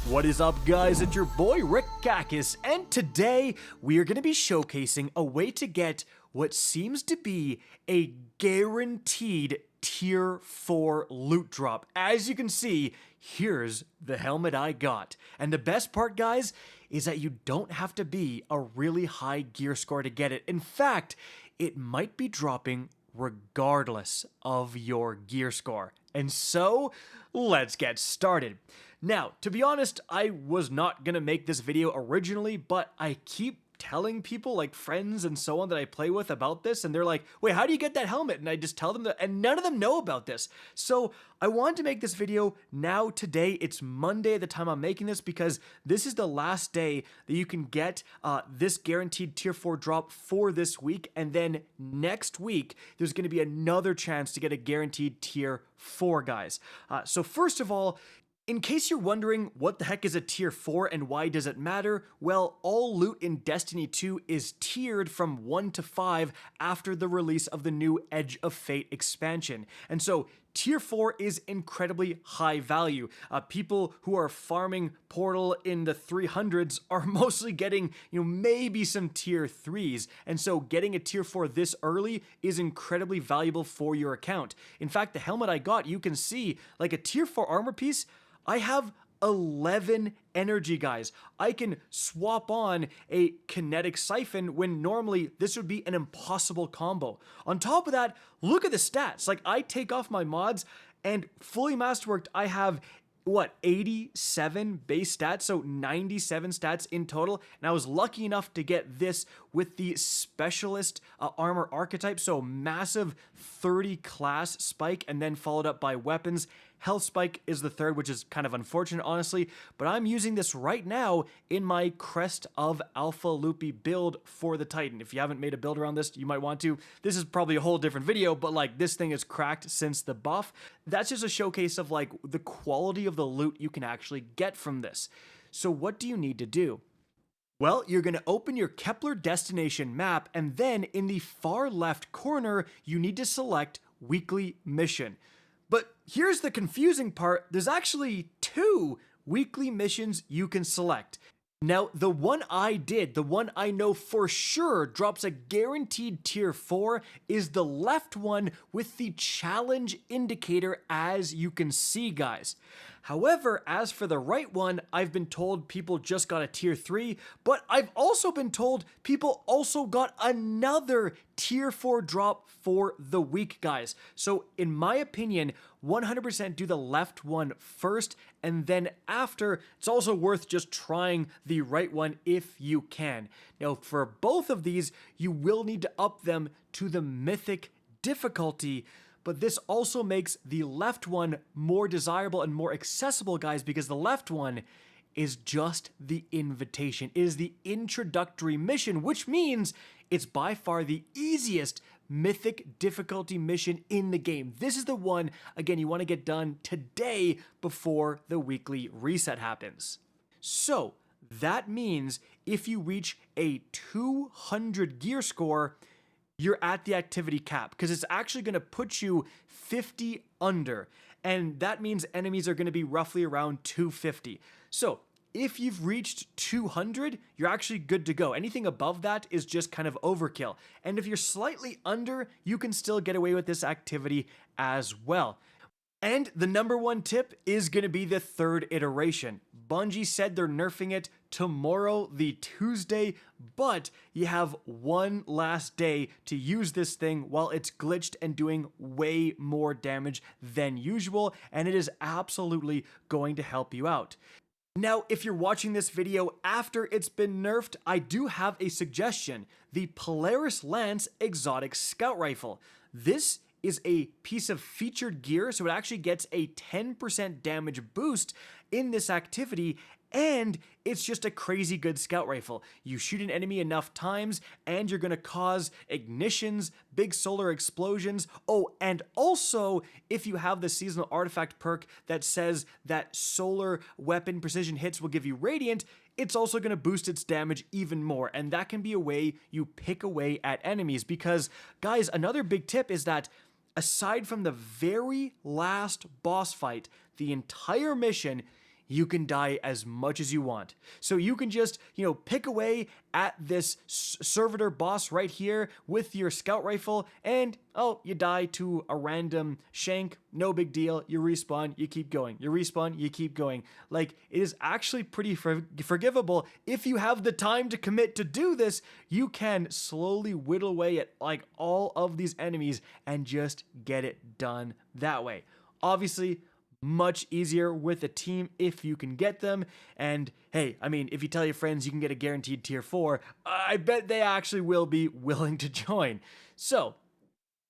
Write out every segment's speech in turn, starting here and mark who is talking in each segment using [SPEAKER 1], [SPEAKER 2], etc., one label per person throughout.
[SPEAKER 1] What is up, guys? It's your boy Rick Gakis, and today we are going to be showcasing a way to get what seems to be a guaranteed tier 4 loot drop. As you can see, here's the helmet I got. And the best part, guys, is that you don't have to be a really high gear score to get it. In fact, it might be dropping regardless of your gear score. And so, let's get started. Now, to be honest, I was not gonna make this video originally, but I keep telling people, like friends and so on that I play with about this, and they're like, wait, how do you get that helmet? And I just tell them that, and none of them know about this. So I wanted to make this video now today. It's Monday at the time I'm making this because this is the last day that you can get this guaranteed tier 4 drop for this week, and then next week there's going to be another chance to get a guaranteed tier 4, guys. So first of all, in case you're wondering what the heck is a tier 4 and why does it matter, well, all loot in Destiny 2 is tiered from 1 to 5 after the release of the new Edge of Fate expansion. And so tier 4 is incredibly high value. People who are farming Portal in the 300s are mostly getting, maybe some tier 3s. And so getting a tier 4 this early is incredibly valuable for your account. In fact, the helmet I got, you can see, like a tier 4 armor piece, I have 11 energy, guys. I can swap on a kinetic siphon when normally this would be an impossible combo. On top of that, look at the stats. Like, I take off my mods and fully masterworked, I have 87 base stats, so 97 stats in total, and I was lucky enough to get this with the specialist armor archetype, so massive 30 class spike, and then followed up by weapons. Health spike is the third, which is kind of unfortunate, honestly, but I'm using this right now in my Crest of Alpha Loopy build for the Titan. If you haven't made a build around this, you might want to. This is probably a whole different video, but like, this thing is cracked since the buff. That's just a showcase of like the quality of the loot you can actually get from this. So what do you need to do? Well, you're going to open your Kepler destination map, and then in the far left corner, you need to select Weekly Mission. But here's the confusing part, there's actually 2 weekly missions you can select. Now, the one I did, the one I know for sure drops a guaranteed tier 4, is the left one with the challenge indicator, as you can see, guys. However, as for the right one, I've been told people just got a tier 3, but I've also been told people also got another tier 4 drop for the week, guys. So in my opinion, 100% do the left one first, and then after, it's also worth just trying the right one if you can. Now, for both of these, you will need to up them to the mythic difficulty, but this also makes the left one more desirable and more accessible, guys, because the left one is just the invitation. It is the introductory mission, which means it's by far the easiest mythic difficulty mission in the game. This is the one, again, you want to get done today before the weekly reset happens. So that means if you reach a 200 gear score, you're at the activity cap, because it's actually going to put you 50 under, and that means enemies are going to be roughly around 250. So if you've reached 200, you're actually good to go. Anything above that is just kind of overkill. And if you're slightly under, you can still get away with this activity as well. And the number one tip is going to be the third iteration. Bungie said they're nerfing it tomorrow, the Tuesday, but you have one last day to use this thing while it's glitched and doing way more damage than usual, and it is absolutely going to help you out. Now, if you're watching this video after it's been nerfed, I do have a suggestion: the Polaris Lance Exotic Scout Rifle. This is a piece of featured gear, so it actually gets a 10% damage boost in this activity, and it's just a crazy good scout rifle. You shoot an enemy enough times, and you're gonna cause ignitions, big solar explosions. Oh, and also, if you have the seasonal artifact perk that says that solar weapon precision hits will give you radiant, it's also going to boost its damage even more, and that can be a way you pick away at enemies. Because, guys, another big tip is that aside from the very last boss fight, the entire mission, you can die as much as you want. So you can just, pick away at this servitor boss right here with your scout rifle, and oh, you die to a random shank, no big deal. You respawn, you keep going. You respawn, you keep going. Like, it is actually pretty forgivable. If you have the time to commit to do this, you can slowly whittle away at like all of these enemies and just get it done that way. Obviously, much easier with a team if you can get them. And hey, I mean, if you tell your friends you can get a guaranteed tier 4, I bet they actually will be willing to join. So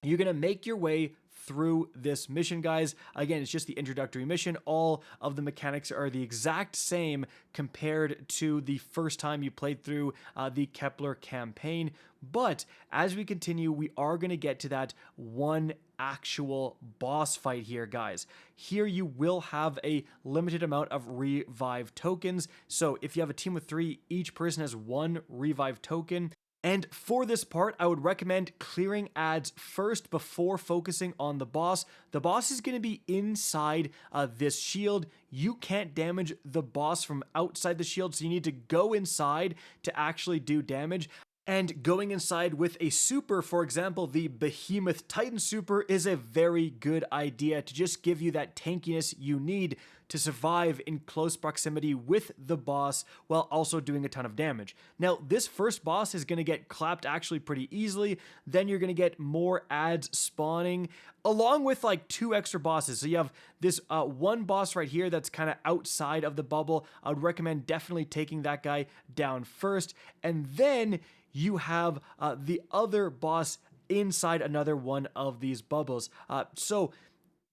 [SPEAKER 1] you're going to make your way through this mission, guys. Again, it's just the introductory mission. All of the mechanics are the exact same compared to the first time you played through the Kepler campaign. But as we continue, we are going to get to that one actual boss fight here, guys. Here you will have a limited amount of revive tokens. So if you have a team of 3, each person has 1 revive token. And for this part, I would recommend clearing ads first before focusing on the boss. The boss is going to be inside this shield. You can't damage the boss from outside the shield, so you need to go inside to actually do damage. And going inside with a super, for example, the Behemoth Titan super, is a very good idea to just give you that tankiness you need to survive in close proximity with the boss while also doing a ton of damage. Now, this first boss is going to get clapped actually pretty easily. Then you're going to get more ads spawning along with like 2 extra bosses. So you have this one boss right here that's kind of outside of the bubble. I would recommend definitely taking that guy down first. And then you have the other boss inside another one of these bubbles. So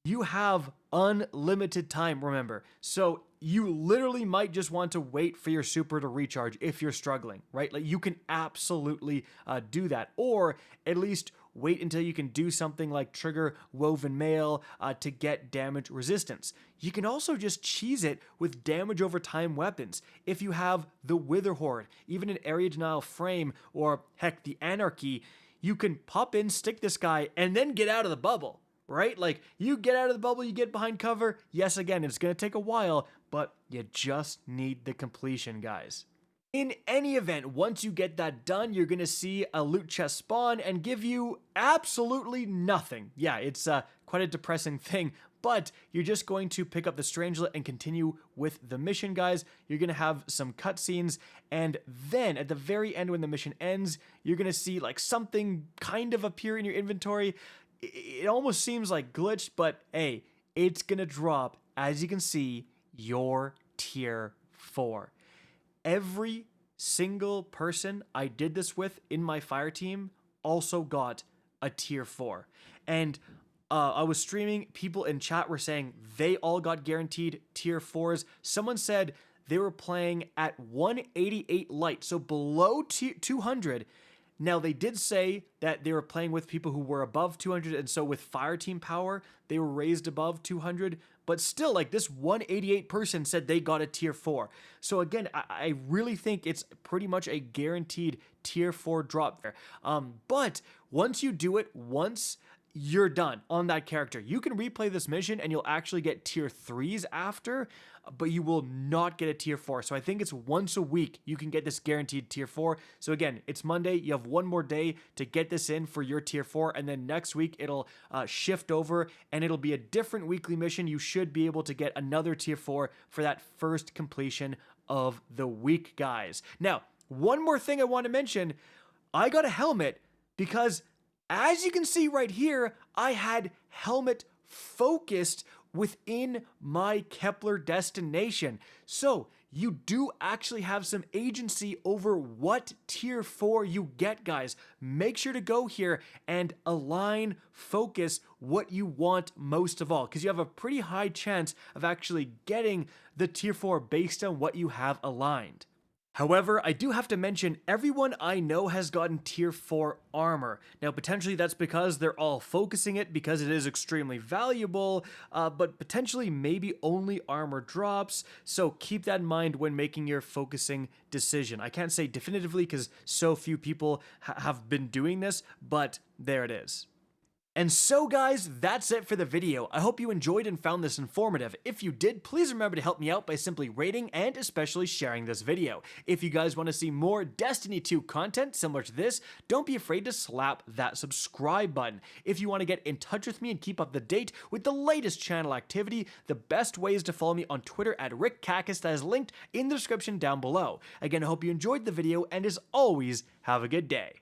[SPEAKER 1] you have unlimited time, remember. So you literally might just want to wait for your super to recharge if you're struggling, right? Like, you can absolutely do that. Or at least wait until you can do something like trigger Woven Mail to get damage resistance. You can also just cheese it with damage over time weapons. If you have the Wither Horde, even an Area Denial Frame, or heck, the Anarchy, you can pop in, stick this guy, and then get out of the bubble, right? Like, you get out of the bubble, you get behind cover. Yes, again, it's going to take a while, but you just need the completion, guys. In any event, once you get that done, you're going to see a loot chest spawn and give you absolutely nothing. Yeah, it's quite a depressing thing, but you're just going to pick up the Strangelet and continue with the mission, guys. You're going to have some cutscenes, and then at the very end when the mission ends, you're going to see like something kind of appear in your inventory. It almost seems like glitched, but hey, it's going to drop, as you can see, your tier 4. Every single person I did this with in my fire team also got a tier 4. And I was streaming, people in chat were saying they all got guaranteed tier 4s. Someone said they were playing at 188 light, so below 200. Now, they did say that they were playing with people who were above 200, and so with fire team power, they were raised above 200, but still, like, this 188 person said they got a tier 4. So again, I really think it's pretty much a guaranteed tier 4 drop there. But once you do it once, you're done on that character. You can replay this mission and you'll actually get tier 3s after, but you will not get a tier 4. So I think it's once a week you can get this guaranteed tier 4. So again, it's Monday. You have one more day to get this in for your tier 4. And then next week it'll shift over and it'll be a different weekly mission. You should be able to get another tier 4 for that first completion of the week, guys. Now, one more thing I want to mention. I got a helmet because, as you can see right here, I had helmet focused within my Kepler destination. So you do actually have some agency over what tier 4 you get, guys. Make sure to go here and align, focus what you want most of all, because you have a pretty high chance of actually getting the tier 4 based on what you have aligned. However, I do have to mention everyone I know has gotten tier 4 armor. Now, potentially that's because they're all focusing it because it is extremely valuable, but potentially maybe only armor drops, so keep that in mind when making your focusing decision. I can't say definitively because so few people have been doing this, but there it is. And so guys, that's it for the video. I hope you enjoyed and found this informative. If you did, please remember to help me out by simply rating and especially sharing this video. If you guys want to see more Destiny 2 content similar to this, don't be afraid to slap that subscribe button. If you want to get in touch with me and keep up to date with the latest channel activity, the best way is to follow me on Twitter at RickCacus, that is linked in the description down below. Again, I hope you enjoyed the video, and as always, have a good day.